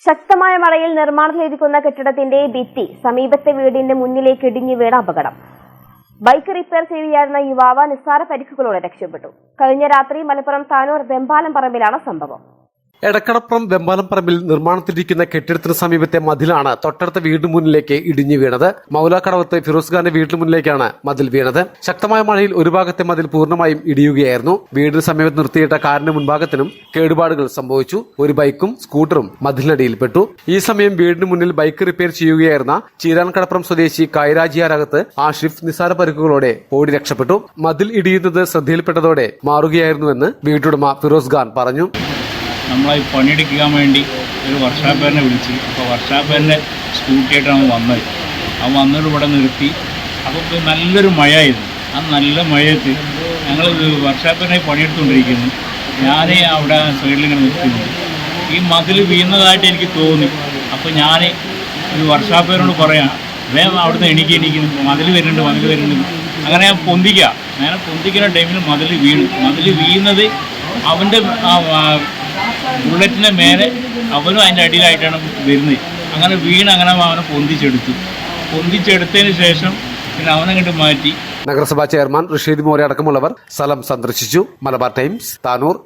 ശക്തമായ മഴയിൽ നിർമ്മാണത്തിലിരിക്കുന്ന കെട്ടിടത്തിന്റെ ഭിത്തി സമീപത്തെ വീടിന്റെ മുന്നിലേക്ക് ഇടിഞ്ഞു വീണ അപകടം. ബൈക്ക് റിപ്പയർ ചെയ്യുകയായിരുന്ന യുവാവ് നിസ്സാര പരിക്കുകളോടെ രക്ഷപ്പെട്ടു. കഴിഞ്ഞ രാത്രി മലപ്പുറം താനൂർ വെമ്പാലം പറമ്പിലാണ് സംഭവം. എടക്കടപ്പുറം വെമ്പാലം പറമ്പിൽ നിർമ്മാണത്തിലിരിക്കുന്ന കെട്ടിടത്തിന് സമീപത്തെ മതിലാണ് തൊട്ടടുത്ത വീടിന് മുന്നിലേക്ക് ഇടിഞ്ഞു വീണത്. മൗലാക്കടവത്ത് ഫിറോസ് ഖാന്റെ വീടിന് മുന്നിലേക്കാണ് മതിൽ വീണത്. ശക്തമായ മഴയിൽ ഒരു ഭാഗത്തെ മതിൽ പൂർണ്ണമായും ഇടിയുകയായിരുന്നു. വീടിന് സമീപത്ത് നിർത്തിയിട്ട കാറിന്റെ മുൻഭാഗത്തിനും കേടുപാടുകൾ സംഭവിച്ചു. ഒരു ബൈക്കും സ്കൂട്ടറും മതിലിനടിയിൽപ്പെട്ടു. ഈ സമയം വീടിന് മുന്നിൽ ബൈക്ക് റിപ്പയർ ചെയ്യുകയായിരുന്ന ചീരാൻകടപ്പുറം സ്വദേശി കൈരാജിയാരകത്ത് ആഷിഫ് നിസ്സാര പരിക്കുകളോടെ ഓടി രക്ഷപ്പെട്ടു. മതിൽ ഇടിയുന്നത് ശ്രദ്ധയിൽപ്പെട്ടതോടെ മാറുകയായിരുന്നുവെന്ന് വീട്ടുടമ ഫിറോസ് ഖാൻ പറഞ്ഞു. നമ്മളെ പണിയെടുക്കാൻ വേണ്ടി ഒരു വർക്ക്ഷോപ്പുകാരനെ വിളിച്ച്, അപ്പോൾ വർക്ക്ഷോപ്പുകാരൻ്റെ സ്കൂട്ടിയായിട്ടാണ് വന്നത്. വന്നിട്ട് ഇവിടെ നിർത്തി. അപ്പോൾ നല്ലൊരു മഴയായിരുന്നു. ആ നല്ല മഴയത്ത് ഞങ്ങൾ വർക്ക്ഷോപ്പുകാരനായി പണിയെടുത്തുകൊണ്ടിരിക്കുന്നു. ഞാൻ അവിടെ സൈഡിലിങ്ങനെ നിർത്തുന്നു. ഈ മതിൽ വീഴുന്നതായിട്ട് എനിക്ക് തോന്നി. അപ്പോൾ ഞാൻ ഒരു വർക്ക്ഷോപ്പുകാരോട് പറയാം, വേഗം അവിടുന്ന് എണീക്കുന്നു, മതിൽ വരുന്നുണ്ട്. അങ്ങനെ ഞാൻ പൊന്തിക്കുന്ന ടൈമിൽ മതിൽ വീഴുന്നത് അവൻ്റെ ബുള്ളറ്റിൻ്റെ മേലെ അവനും അതിൻ്റെ അടിയിലായിട്ടാണ് വരുന്നത്. അങ്ങനെ അവനെ പൊന്തിച്ചെടുത്തതിന് ശേഷം പിന്നെ അവനങ്ങോട്ട് മാറ്റി. നഗരസഭാ ചെയർമാൻ റഷീദ് മോരെ അടക്കമുള്ളവർ സ്ഥലം സന്ദർശിച്ചു. മലബാർ ടൈംസ്, താനൂർ.